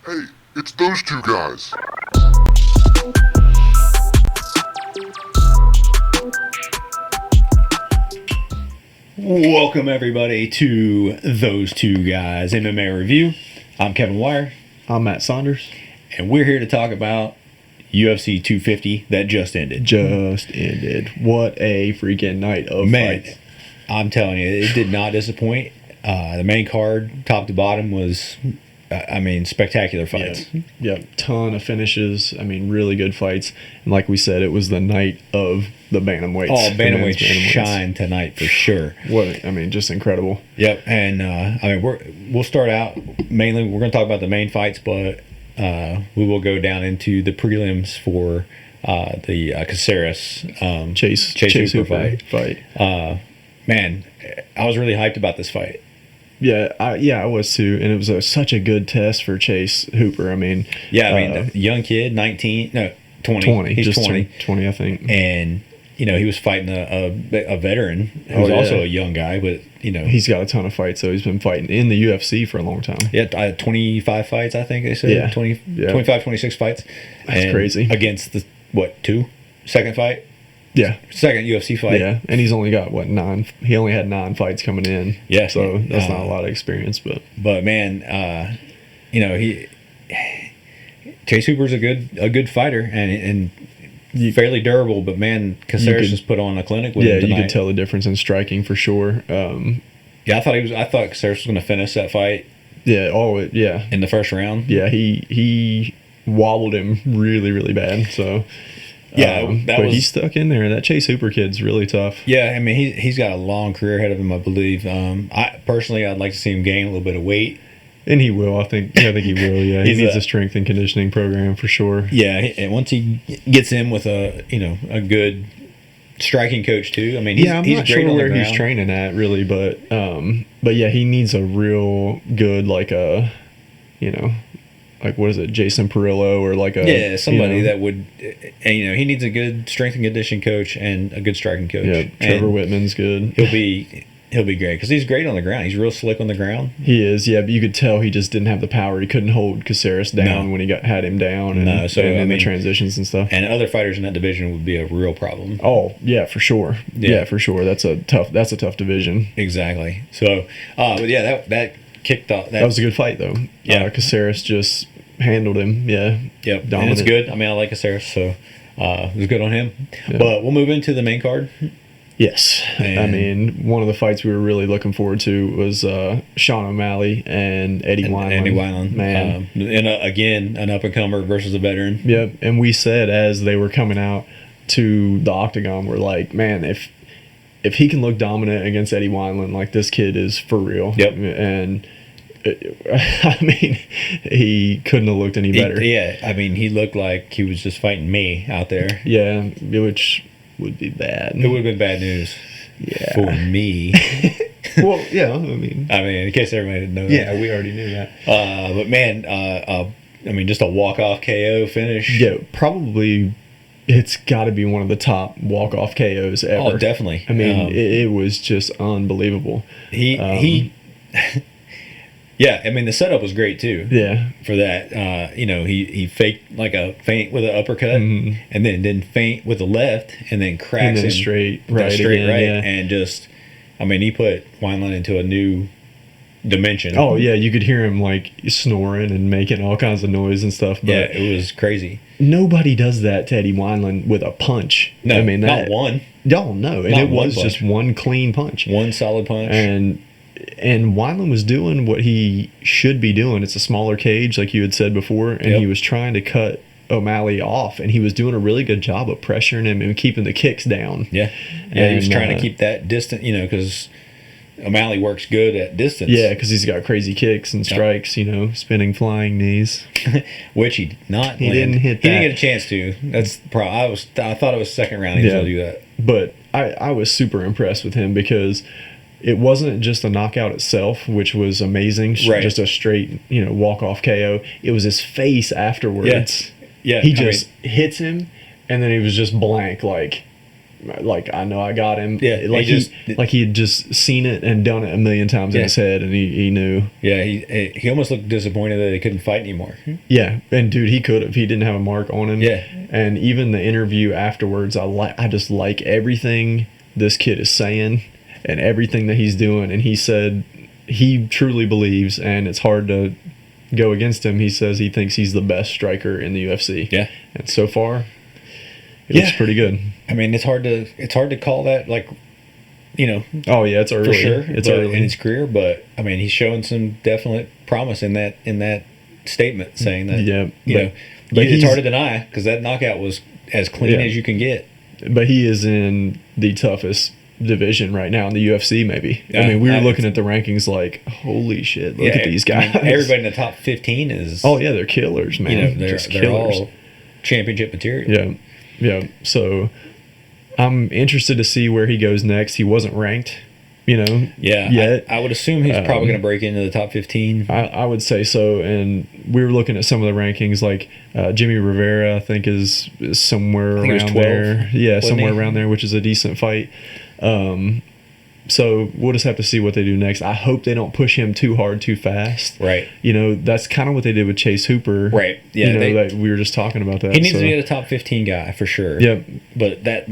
Hey, it's those two guys. Welcome everybody to Those Two Guys MMA Review. I'm Kevin Wire, I'm Matt Saunders. and we're here to talk about UFC 250 that just ended. Just ended. What a freaking night of Man, fights. I'm telling you, it did not disappoint. The main card, top to bottom, was, spectacular fights. Yep. Ton of finishes. Really good fights. And like we said, it was the night of the bantamweights. Oh, The men's bantamweights shine tonight for sure. Just incredible. Yep, and we'll start out mainly. We're going to talk about the main fights, but we will go down into the prelims for the Caceres Chase Hooper fight. Man, I was really hyped about this fight. Yeah, I was too, and it was such a good test for Chase Hooper. Young kid, 20. 20. He's just 20, 20, I think. and he was fighting a veteran who's also a young guy, but he's got a ton of fights, so he's been fighting in the UFC for a long time. Yeah, 25 fights, I think they said. Yeah. 25, 26 fights. That's crazy. Against the, second fight? Yeah. Second UFC fight. Yeah, and he's only got, 9? He only had 9 fights coming in. Yeah. So that's not a lot of experience, but... But, man, Chase Hooper's a good fighter and fairly durable, but, man, Caceres just put on a clinic with him tonight. You could tell the difference in striking for sure. I thought Caceres was going to finish that fight. Yeah. In the first round. Yeah, he wobbled him really, really bad. So he stuck in there. That Chase Hooper kid's really tough. Yeah, he's got a long career ahead of him, I believe. I'd like to see him gain a little bit of weight. And he will. I think he will. Yeah, he needs a strength and conditioning program for sure. Yeah, and once he gets in with a good striking coach too. I'm not sure where he's training at really, but yeah, he needs a real good what is it, Jason Perillo or somebody that would, he needs a good strength and conditioning coach and a good striking coach. Yeah, Trevor Whitman's good. He'll be great because he's great on the ground. He's real slick on the ground. He is, yeah, but you could tell he just didn't have the power. He couldn't hold Caceres down when he had him down and the transitions and stuff. And other fighters in that division would be a real problem. Oh, yeah, for sure. Yeah, for sure. That's a tough division. Exactly. So, but yeah, that kicked off. That was a good fight, though. Yeah. Caceres just handled him. Yeah. Yep. Dominant. And it's good. I like Caceres, so it was good on him. Yeah. But we'll move into the main card. Yes. One of the fights we were really looking forward to was Sean O'Malley and Eddie Wineland. Man. Again, an up-and-comer versus a veteran. Yep. And we said as they were coming out to the octagon, we're like, man, if he can look dominant against Eddie Wineland, this kid is for real. Yep. And he couldn't have looked any better. He looked like he was just fighting me out there. Yeah, which would be bad. It would have been bad news. Yeah. For me. Well, yeah, in case everybody didn't know that. Yeah, we already knew that. But man, just a walk-off KO finish. Yeah, probably it's got to be one of the top walk-off KOs ever. Oh, definitely. It was just unbelievable. Yeah, the setup was great too. Yeah. For that, he faked like a feint with an uppercut, and then feint with the left, and then cracks and then him straight right, and just, he put Wineland into a new dimension. Oh yeah, you could hear him snoring and making all kinds of noise and stuff. But yeah, it was crazy. Nobody does that to Eddie Wineland with a punch. No, not one. Y'all know, and it was just one clean punch, one solid punch, And Wineland was doing what he should be doing. It's a smaller cage, like you had said before, and he was trying to cut O'Malley off, and he was doing a really good job of pressuring him and keeping the kicks down. Yeah, and he was trying to keep that distance, because O'Malley works good at distance. Yeah, because he's got crazy kicks and strikes, spinning flying knees. Which he didn't hit that. He didn't get a chance to. That's the problem. I thought it was second round he was going to do that. But I was super impressed with him because it wasn't just a knockout itself, which was amazing, just a straight, walk-off KO. It was his face afterwards. Yeah. He just hits him, and then he was just blank, like I know I got him. Yeah, like he had just seen it and done it a million times in his head, and he knew. Yeah, he almost looked disappointed that he couldn't fight anymore. Yeah, and dude, he could have. He didn't have a mark on him. Yeah, and even the interview afterwards, I just like everything this kid is saying and everything that he's doing. And he said he truly believes, and it's hard to go against him. He says he thinks he's the best striker in the UFC. Yeah, and so far, it looks pretty good. I mean, it's hard to call that, like, you know. Oh yeah, it's early. For sure, It's early in his career, but I mean, he's showing some definite promise in that statement, saying that. Yeah, but it's hard to deny because that knockout was as clean as you can get. But he is in the toughest division right now in the UFC. Maybe. Yeah, I mean, we were looking at the rankings like, holy shit! Look at these guys. I mean, everybody in the top 15 is. Oh yeah, they're killers, man. You know, they're killers. all championship material. Yeah, yeah. So I'm interested to see where he goes next. He wasn't ranked, yet. I would assume he's probably going to break into the top 15. I would say so. And we were looking at some of the rankings, like Jimmy Rivera, I think is somewhere around 12, there. Yeah, somewhere around there, which is a decent fight. So we'll just have to see what they do next. I hope they don't push him too hard, too fast. Right. That's kind of what they did with Chase Hooper. Right. Yeah. Like we were just talking about that. He needs to be a top 15 guy for sure. Yep. But that,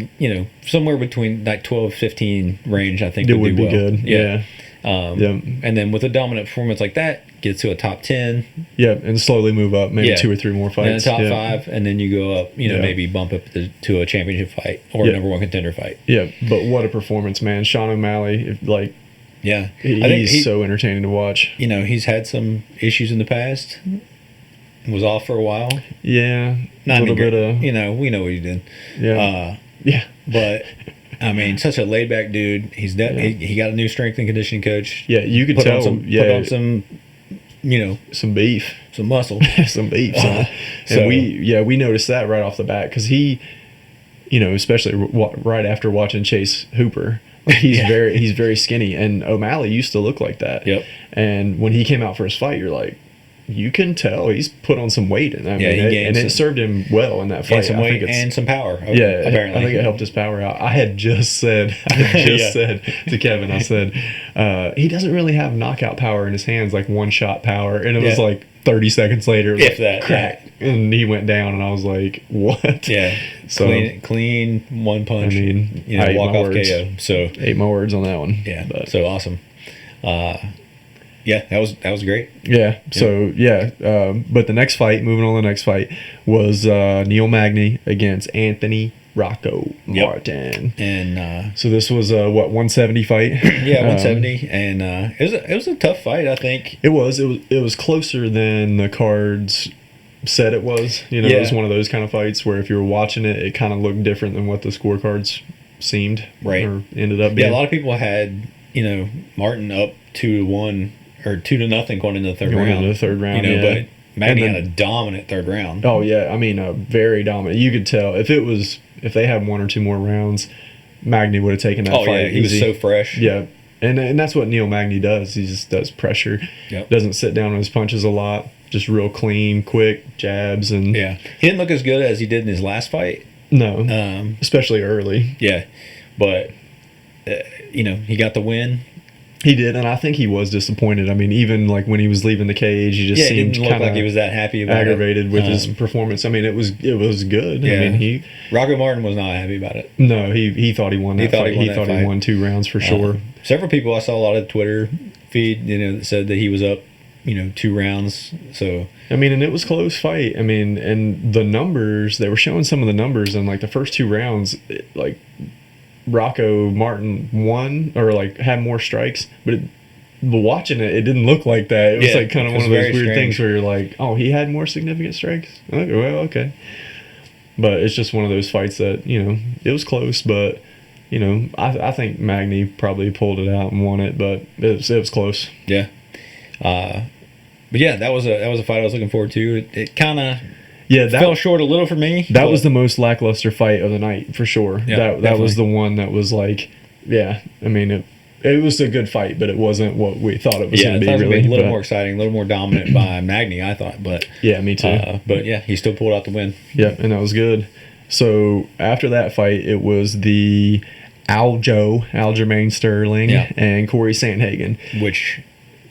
somewhere between like 12, 15 range, I think it would be good. Yeah. And then with a dominant performance like that, gets to a top 10. Yeah, and slowly move up, maybe 2 or 3 more fights. And a top 5, and then you go up, maybe bump up to a championship fight or a number 1 contender fight. Yeah, but what a performance, man. Sean O'Malley, he's so entertaining to watch. He's had some issues in the past. Was off for a while. Yeah. Not a little bit of... we know what he did. Yeah. But... I mean, such a laid back dude. He's he got a new strength and conditioning coach. Yeah, you could tell. Put on some, some beef, some muscle, some beef. And we noticed that right off the bat because he, especially right after watching Chase Hooper, he's very skinny, and O'Malley used to look like that. Yep. And when he came out for his fight, you're like, you can tell he's put on some weight, and it served him well in that fight. Some weight and some power. Yeah, apparently, I think it helped his power out. I had just said to Kevin, I said he doesn't really have knockout power in his hands, like one shot power, and it was like 30 seconds later, it was like, crack, and he went down, and I was like, what? Yeah, so clean one punch. I mean, walk off KO. So ate my words on that one. Yeah, so awesome. Yeah, that was great. Yeah. So but the next fight, moving on to the next fight, was Neil Magny against Anthony Rocco Martin. And so this was 170 fight. Yeah, 170, and it was a tough fight. I think it was closer than the cards said it was. It was one of those kind of fights where if you were watching it, it kind of looked different than what the scorecards seemed or ended up being. Yeah, a lot of people had Martin up 2-1. Or 2-0 going into the third round. But Magny had a dominant third round. Oh yeah, I mean very dominant. You could tell if they had 1 or 2 more rounds, Magny would have taken that fight. Yeah, he was so fresh. Yeah, and that's what Neil Magny does. He just does pressure. Yep. Doesn't sit down on his punches a lot. Just real clean, quick jabs and. Yeah, he didn't look as good as he did in his last fight. No, especially early. Yeah, but he got the win. He did, and I think he was disappointed. I mean, even like when he was leaving the cage, he just seemed kind of like he was that happy about aggravated with his performance. I mean, it was good. Yeah. I mean, Rocco Martin was not happy about it. No, he thought he won that fight. He thought he won 2 rounds for sure. Several people I saw a lot of Twitter feed, that said that he was up, 2 rounds. So I mean, and it was a close fight. I mean, and the numbers, they were showing some of the numbers, and like the first 2 rounds, Rocco Martin won or had more strikes, but watching it didn't look like that. It was like kind of one of those weird things where you're like, oh, he had more significant strikes. Okay, well, okay. But it's just one of those fights that it was close, but I think Magny probably pulled it out and won it, but it was close. Yeah. But yeah, that was a fight I was looking forward to. It kind of. Yeah, that fell short a little for me. That was the most lackluster fight of the night for sure. Yeah, that was the one that was like, I mean, it was a good fight, but it wasn't what we thought it was going to be. Really, a little more exciting, a little more dominant by Magny, I thought. But yeah, me too. But yeah, he still pulled out the win. Yeah, and that was good. So after that fight, it was the Aljamain Sterling, Yeah. and Corey Sandhagen. which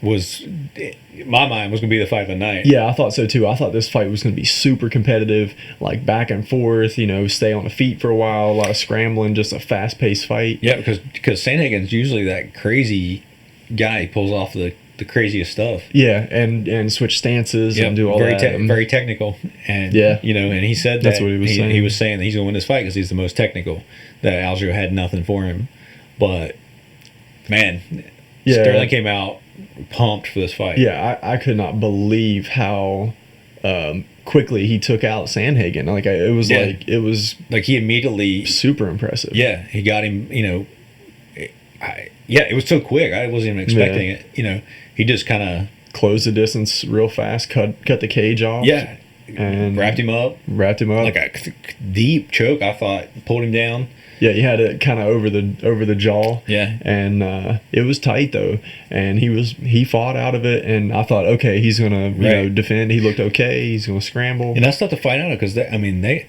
was, in my mind, was going to be the fight of the night. Yeah, I thought so too. I thought this fight was going to be super competitive, like back and forth, stay on the feet for a while, a lot of scrambling, just a fast-paced fight. Yeah, because Sandhagen's usually that crazy guy. He pulls off the craziest stuff. Yeah, and switch stances and do all very that. very technical. And Yeah. and he said That's that what he was saying. He was saying that he's going to win this fight because he's the most technical. That Aljo had nothing for him, but man, Yeah. Sterling came out pumped for this fight. Yeah, I could not believe how quickly he took out Sandhagen. It was Like he immediately, super impressive. yeah, he got him. It was so quick. I wasn't even expecting it. He just kind of Closed the distance real fast, cut the cage off. And wrapped him up Wrapped him up. like a deep choke. I thought pulled him down. Yeah, he had it kind of over the jaw. Yeah. And it was tight though, and he fought out of it, and I thought, okay, he's gonna defend. He looked okay. He's gonna scramble. And that's tough to find out because they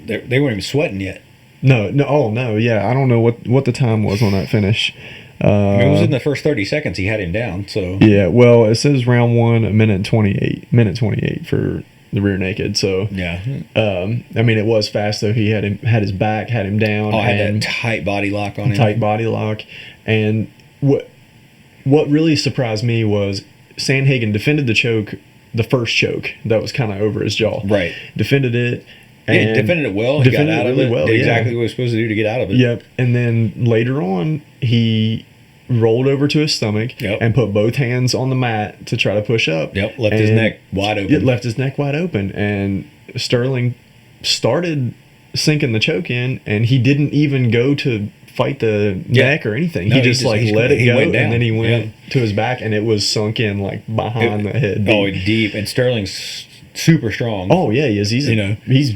weren't even sweating yet. No, yeah, I don't know what the time was on that finish. It was in the first 30 seconds he had him down. So Yeah, well, it says round 1, a minute 28 for the rear naked. So yeah, it was fast though. He had his back, had him down, I had and that tight body lock on him. tight body lock. And what really surprised me was Sandhagen defended the first choke that was kind of over his jaw. Right. Defended it. And And he defended it well. He got defended out it of really it. well, Did yeah. exactly what he was supposed to do to get out of it. Yep. And then later on, he rolled over to his stomach Yep. and put both hands on the mat to try to push up. Yep. Left his And neck wide open. It left his neck wide open. And Sterling started sinking the choke in, and he didn't even go to fight the neck or anything. No, he just let it go, went down. and then he went Yeah. to his back, and it was sunk in like behind the head. Oh, deep. And Sterling's super strong. Oh yeah, he is. He's know. he's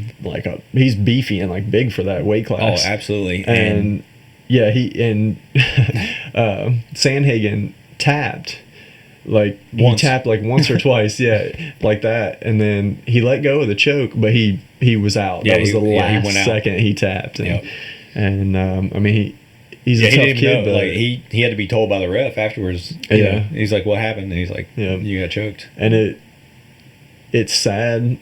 beefy and like big for that weight Oh, class. absolutely. And yeah, Sandhagen tapped. Like Once. he tapped like once or twice, yeah, like that, and then he let go of the choke, but he was out. Yeah, That was he the went last out. second he tapped, Yep. he's a he tough didn't kid, know. but Like he had to be told by the ref afterwards. Yeah. He's like, "What happened?" And he's like, Yeah. "You got choked." and it's sad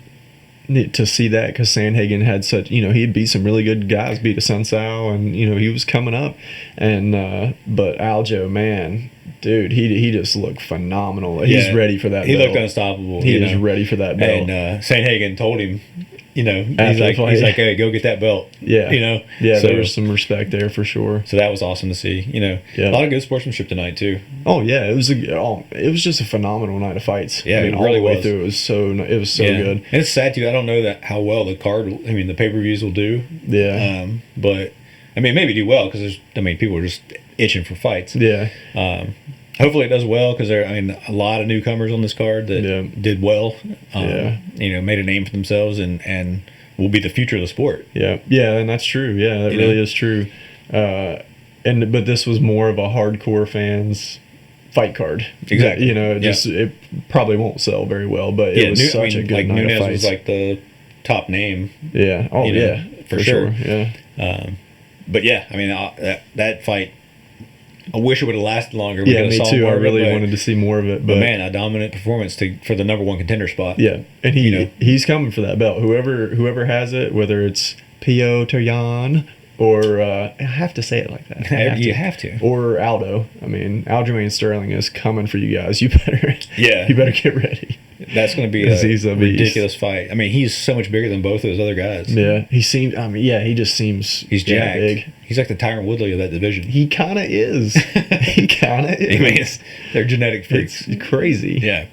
to see that because Sandhagen had such, he had beat some really good guys, beat a Sunsao, and he was coming up, and but Aljo, man, dude, he just looked phenomenal. He's Yeah. ready for that. He belt. looked unstoppable. He is ready for that belt. And Sandhagen told him, he's After the fight. like, "Hey, go get that belt." Yeah. Yeah, So, there was some respect there for sure. so that was awesome to see. Yeah. A lot of good sportsmanship tonight too. Oh yeah, it was just a phenomenal night of fights. Yeah, it all really the way was. through, it was so Yeah. good. And it's sad too. I don't know how well the the pay-per-views will do. Yeah, But maybe do well because people are just itching for fights. yeah, Hopefully it does well because a lot of newcomers on this card that did well. Made a name for themselves and will be the future of the sport. yeah, and that's true. Yeah, that really is true. But this was more of a hardcore fans fight card. Exactly. It probably won't sell very well, but it was such a good night Nunes of fights. was like the top name. Yeah. Oh yeah, for sure. Yeah. But yeah, that fight, I wish it would have lasted longer. Yeah, could've me saw too. more I of it, really but- wanted to see more of it, But man, a dominant performance for the number one contender spot. yeah, and he's coming for that belt. Whoever has it, whether it's Pio Toyan or I have to say it like that. You have to. Or Aldo. Aljamain Sterling is coming for you guys. You better get ready. That's going to be He's a a beast. ridiculous fight. He's so much bigger than both of those other guys. Yeah, he seems. He just seems. He's jacked. big. He's like the Tyron Woodley of that division. He kind of is. He kind of is. They're genetic freaks. It's crazy. Yeah.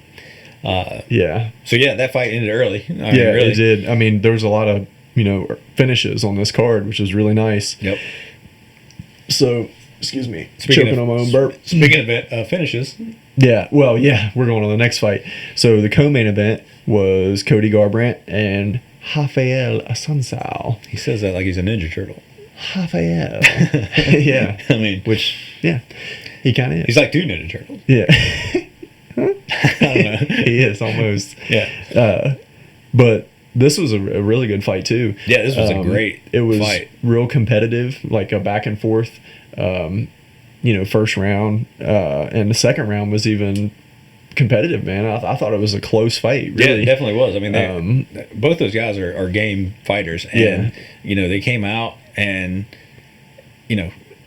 Yeah. So yeah, that fight ended early. It did. There was a lot of finishes on this card, which was really nice. Yep. So, excuse me, Speaking choking of- on my own burp. Speaking of finishes, Yeah, well, yeah, we're going on the next fight. So the co-main event was Cody Garbrandt and Rafael Assunção. he says that like he's a Ninja Turtle. Rafael. Yeah. Which, yeah, he kind of is. he's like two Ninja Turtles. Yeah. I don't know. He is almost. Yeah. But this was a really good fight too. Yeah, this was a great It was fight. real competitive, like a back and forth. First round, and the second round was even competitive, man. I thought it was a close fight. Really. Yeah, it definitely was. I mean, both those guys are game fighters, and they came out and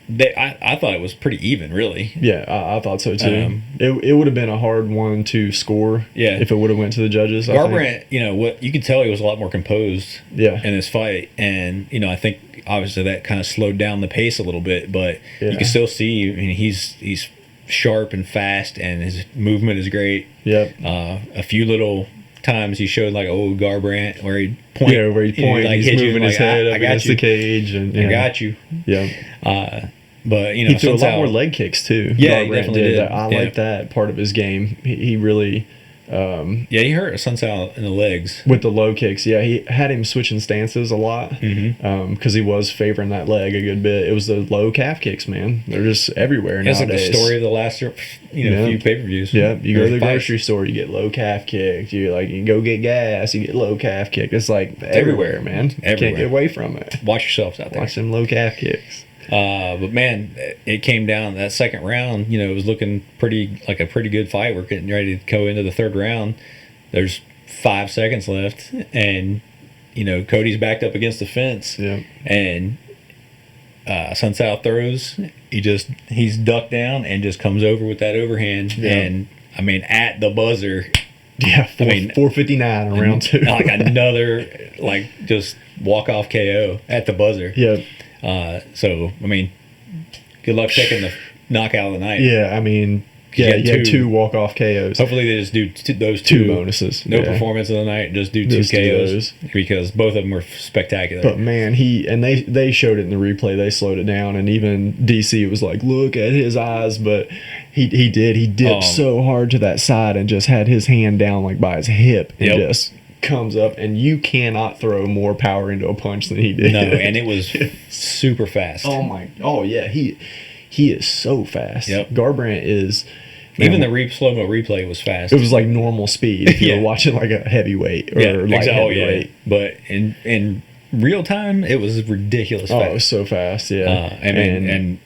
I thought it was pretty even, really. Yeah, I thought so too. It would have been a hard one to score. Yeah. If it would have went to the judges. Garbrandt, what you could tell he was a lot more composed. Yeah. In this fight, and I think obviously that kind of slowed down the pace a little bit, but Yeah. you can still see. I mean, he's sharp and fast, and his movement is great. Yep. A few little times he showed like old Garbrandt where he'd point. Yeah, where he'd point, like, he's hit you, moving like, his head up I got against you. the cage, and I got you. Yeah. But He threw a lot somehow- more leg kicks too. Yeah, he Garbrandt definitely did. I Yeah. like that part of his game. He really. Yeah, he hurt Sunsao in the legs. With the low kicks, yeah, he had him switching stances a lot because Mm-hmm. he was favoring that leg a good bit. It was the low calf kicks, man. They're just everywhere It's nowadays. like the story of the last Yeah. few pay-per-views. Yeah, you go to the Fights. grocery store, you get low calf kicked. You go get gas, you get low calf kicked. It's like everywhere, man. You Everywhere. can't get away from it. Watch yourselves out there. Watch them low calf kicks. But man, it came down that second round. It was looking like a pretty good fight. We're getting ready to go into the third round. There's 5 seconds left, and Cody's backed up against the fence. Yeah. And Sunsao throws. He's ducked down and just comes over with that overhand. Yeah. And I mean, at the buzzer, Yeah, 4:59 in round two. like another just walk off KO at the buzzer. Yeah, So I mean, good luck picking the knockout of the night. yeah. I mean, You yeah, had you had two. 2 walk-off KOs. Hopefully they just do those Two two bonuses. No Yeah. performance of the night. Just do 2 Just do KOs those. because both of them were spectacular. But man, they showed it in the replay. They slowed it down, and even DC was like, "Look at his eyes." But he dipped so hard to that side and just had his hand down like by his hip and Yep. just comes up. And you cannot throw more power into a punch than he did. No, and it was super fast. Oh yeah, he is so fast. Yep. Garbrandt is. Even man, the slow-mo replay was fast. it was like normal speed if you Yeah. were watching like a heavyweight or yeah, light exactly. Oh, yeah. heavyweight. But in real time, it was ridiculous Oh, fast. it was so fast. Yeah, and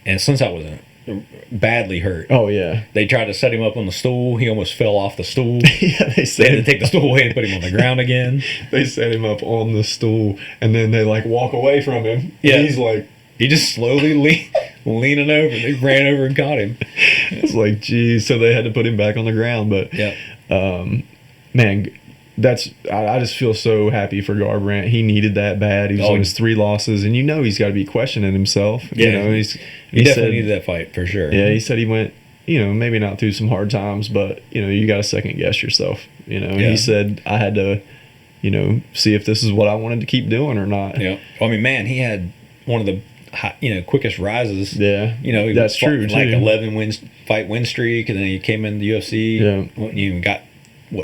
Sunsao was badly hurt. oh yeah. They tried to set him up on the stool. He almost fell off the stool. Yeah, they They had to take the stool away and put him on the ground again. They set him up on the stool, and then they like walk away from him. Yeah. And he's like, He just slowly leaning over. They ran over and caught him. it's like, geez. So they had to put him back on the ground. But Yeah. man, I just feel so happy for Garbrandt. He needed that bad. He was on his 3 losses, and he's got to be questioning himself. Yeah. he He definitely said, needed that fight for sure. Yeah, he said he went, maybe not through some hard times, but you got to second guess yourself. And Yeah. he said I had to, see if this is what I wanted to keep doing or not. Yeah. I mean, man, he had one of the quickest rises. Yeah, He that's fought, true like too. 11 win streak, and then he came in the UFC. Yeah. You got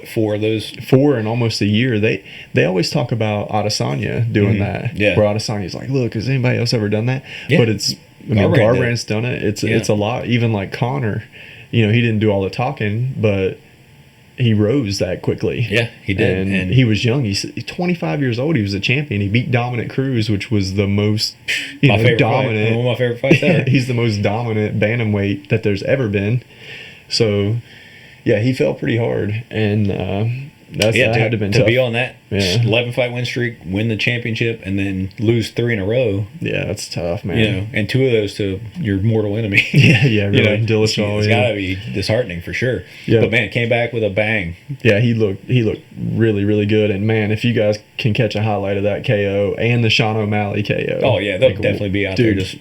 4 of those. 4 in almost a year. They always talk about Adesanya doing that. Yeah. Where Adesanya's like, look, has anybody else ever done that? Yeah. But it's Garbrandt Garbrandt's done it. It's Yeah. it's a lot. Even like Connor, he didn't do all the talking, but he rose that quickly. Yeah, he did. And he was young. He's 25 years old. He was a champion. He beat Dominic Cruz, which was the most my favorite dominant. fight. One of my favorite fights ever. He's the most dominant bantamweight that there's ever been. So, yeah, he fell pretty hard, and that had to have been to tough. be on that Yeah. 11 fight win streak, win the championship, and then lose 3 in a row. Yeah, that's tough, man. And 2 of those to your mortal enemy. Yeah, really. It's Dillashaw, got to be disheartening for sure. Yeah. But man, it came back with a bang. Yeah, he looked really, really good. And man, if you guys can catch a highlight of that KO and the Sean O'Malley KO. Oh yeah, they'll definitely be out there. Just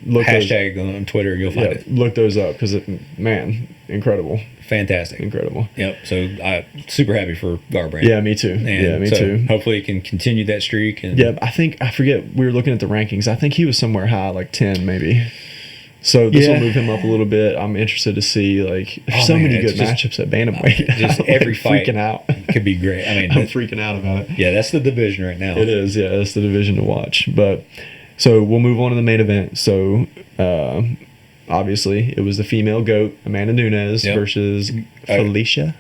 look hashtag on Twitter, you'll find it. Look those up because man, incredible. Fantastic. Incredible. Yep. So I'm super happy for Garbrandt. Yeah, me too. And me so too. Hopefully he can continue that streak. And Yeah, I forget, we were looking at the rankings. I think he was somewhere high, like 10 maybe. So this will move him up a little bit. I'm interested to see, like, there's so many good matchups at bantamweight. Just I'm, every like, fight freaking out. could be great. I mean, I'm freaking out about it. Yeah, that's the division right now. It is, yeah. That's the division to watch. But so we'll move on to the main event. So obviously it was the female GOAT, Amanda Nunes, versus Felicia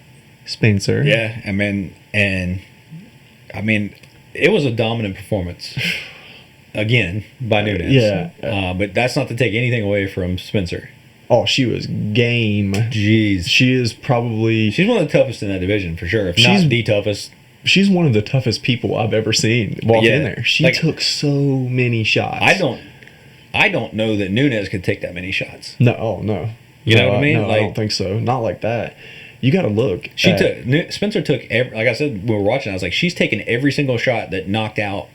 Spencer. Yeah, I mean, and I mean, it was a dominant performance again by Nunes. Yeah. But that's not to take anything away from Spencer. Oh, she was game. Jeez. She is probably She's one of the toughest in that division for sure. If She's- not the toughest. she's one of the toughest people I've ever seen walk Yeah. in there. She Like, took so many shots. I don't know that Nunes could take that many shots. No, oh no. You know No, what I mean? No, I Like- don't think so. Not like that. You got to look. Spencer took every, like I said when we were watching, I was like, she's taken every single shot that knocked out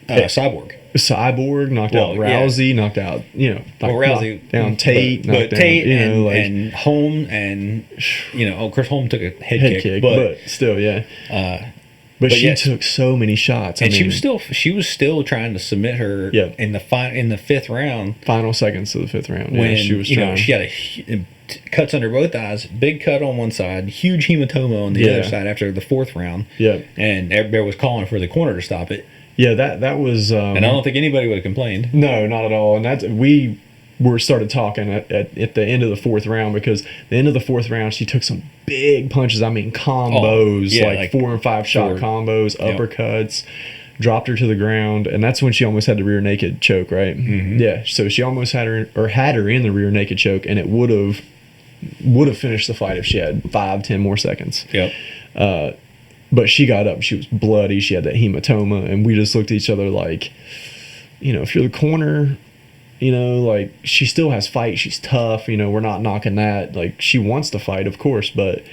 Cyborg. Cyborg knocked out Well, yeah. Rousey, knocked out, Rousey knocked down Tate, but knocked down, Tate you know, and Holm and Chris Holm took a head kick, but still, yeah. But she yeah. took so many shots. I and mean, she was still trying to submit her Yeah. in the fifth round final seconds of the fifth round. when Yeah, she was trying. she had cuts under both eyes, big cut on one side, huge hematoma on the Yeah. other side after the fourth round. Yeah. And everybody was calling for the corner to stop it, Yeah, that was. and I don't think anybody would have complained. No, not at all. And that's we were started talking at the end of the fourth round, because the end of the fourth round she took some big punches. I mean combos, yeah, like 4 and 5 shot combos, Yep. uppercuts, dropped her to the ground, and that's when she almost had the rear naked choke, right? Mm-hmm. Yeah. So she almost had her in the rear naked choke, and it would have finished the fight if she had 5-10 more seconds. Yep. But she got up, she was bloody, she had that hematoma, and we just looked at each other like, if you're the corner, like she still has fight, she's tough, we're not knocking that. Like she wants to fight, of course, but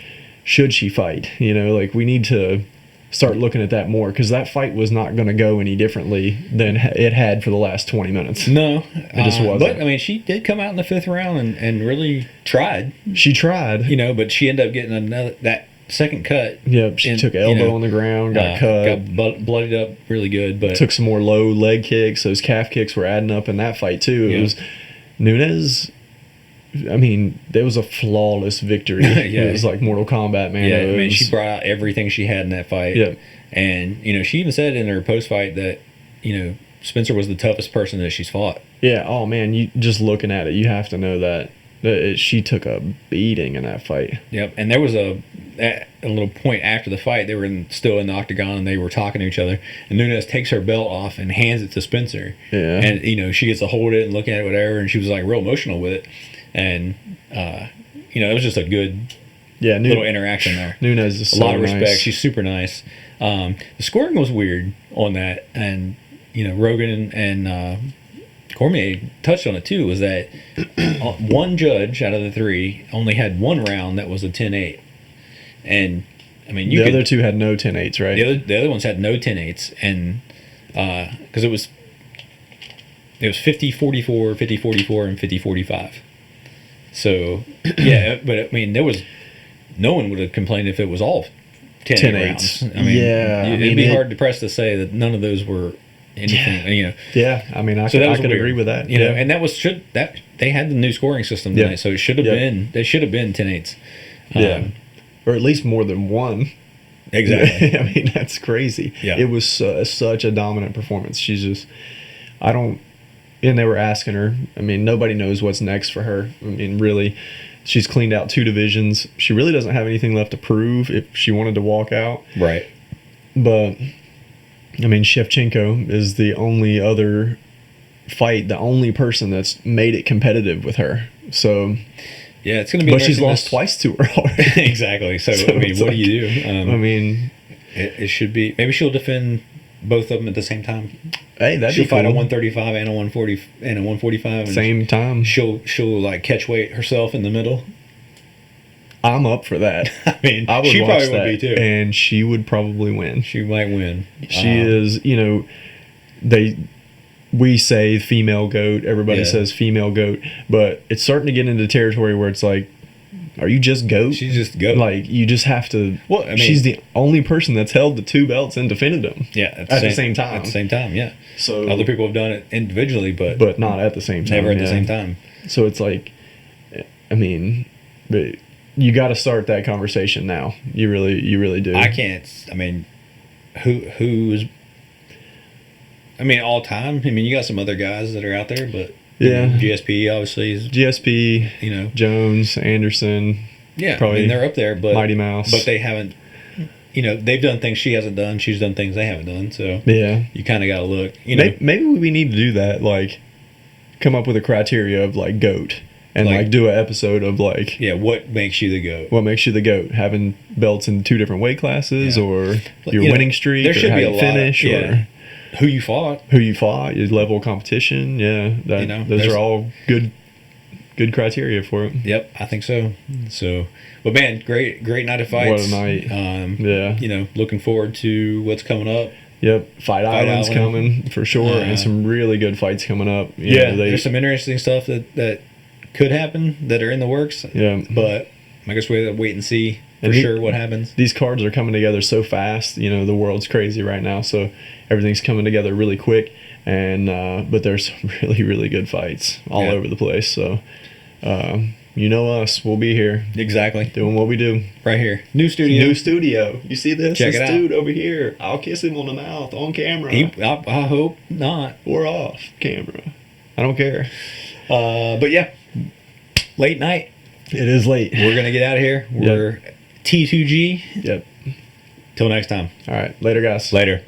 should she fight? Like we need to start looking at that more, because that fight was not going to go any differently than it had for the last 20 minutes. No, It just wasn't. But I mean, she did come out in the fifth round and really tried. She tried. But she ended up getting that second cut. Yep, she took elbow on the ground, got cut. got bloodied up really good, but Took some more low leg kicks. Those calf kicks were adding up in that fight too. It Yeah. was Nunes. I mean, there was a flawless victory. Yeah. It was like Mortal Kombat, man. yeah, It I mean, was- she brought out everything she had in that fight. Yeah. And she even said in her post fight that Spencer was the toughest person that she's fought. Yeah. Oh man, you just looking at it, you have to know that she took a beating in that fight. Yep. And there was a little point after the fight. They were still in the octagon and they were talking to each other. And Nunes takes her belt off and hands it to Spencer. Yeah. And she gets to hold it and look at it, whatever. And she was like real emotional with it. And it was just a good little interaction there. Nunes is A so lot of respect. nice. She's super nice. The scoring was weird on that, and Rogan and Cormier touched on it too. Was that one judge out of the three only had one round that was a 10-8, and I mean The other two had no 10-8s, right? the other ones had no 10-8s, and because it was 50-44, 50-44, and 50-45. So yeah, but I mean no one would have complained if it was all 10-8 rounds. I mean, Yeah, I it'd mean, be hard to press to say that none of those were anything. Yeah, I mean, I So that was could weird. agree with that. And that they had the new scoring system tonight, Yeah. so it should have Yeah. been. They should have been 10-8s. Yeah. Or at least more than one. Exactly. I mean, that's crazy. Yeah. It was such a dominant performance. She's just, and they were asking her, I mean, nobody knows what's next for her. I mean, really, she's cleaned out 2 divisions. She really doesn't have anything left to prove if she wanted to walk out. Right. But, I mean, Shevchenko is the only other the only person that's made it competitive with her. So, Yeah, it's going to be. but she's interesting lost to- twice to her already. Exactly. So, So I mean, it's what like- do you do? I mean, it should be. Maybe she'll defend both of them at the same time. hey, that'd She'll be fight a cool. 135 and a 140 and a 145. And Same time. She'll like catch weight herself in the middle. I'm up for that. I mean, I would she watch probably that, would be too. and she would probably win. She might win. She is, we say female goat. Everybody Yeah. says female goat, but it's starting to get into territory where it's like, are you just goat? She's just goat. Like you just have to. Well, I mean- she's the only person that's held the 2 belts and defended them. Yeah, at the same time. At the same time, yeah. So Other people have done it individually, but not at the same time. never at the yeah. same time. So it's like, I mean, but you got to start that conversation now. You really do. I can't. I mean, who's? I mean, all time. I mean, you got some other guys that are out there, but Yeah. GSP obviously is. GSP, You know, Jones, Anderson, yeah. I Probably mean, they're up there, but Mighty Mouse. But they haven't. they've done things she hasn't done. She's done things they haven't done. So Yeah. you kind of got to look. Maybe we need to do that. Like, come up with a criteria of like GOAT, and like do an episode of like, what makes you the GOAT? what makes you the GOAT? Having belts in 2 different weight classes, or your winning streak, there or should how be you a finish, lot, or who you fought. who you fought, your level of competition. Yeah, those are all good criteria for it. Yep, I think so. So, but man, great night of fights. What a night. Yeah. Looking forward to what's coming up. Yep, Fight Island's Island. coming for sure, and some really good fights coming up. There's some interesting stuff that could happen that are in the works. Yeah, but I guess we have to wait and see for sure what happens. These cards are coming together so fast. The world's crazy right now, so everything's coming together really quick. And but there's some really, really good fights all over the place. So us, we'll be here. Exactly. Doing what we do. Right here. New studio. You see this? Check this it out. dude over here. I'll kiss him on the mouth on camera. I hope not. Or off camera. I don't care. But yeah, late night. It is late. We're going to get out of here. We're T2G. Yep. Till next time. All right. Later, guys. Later.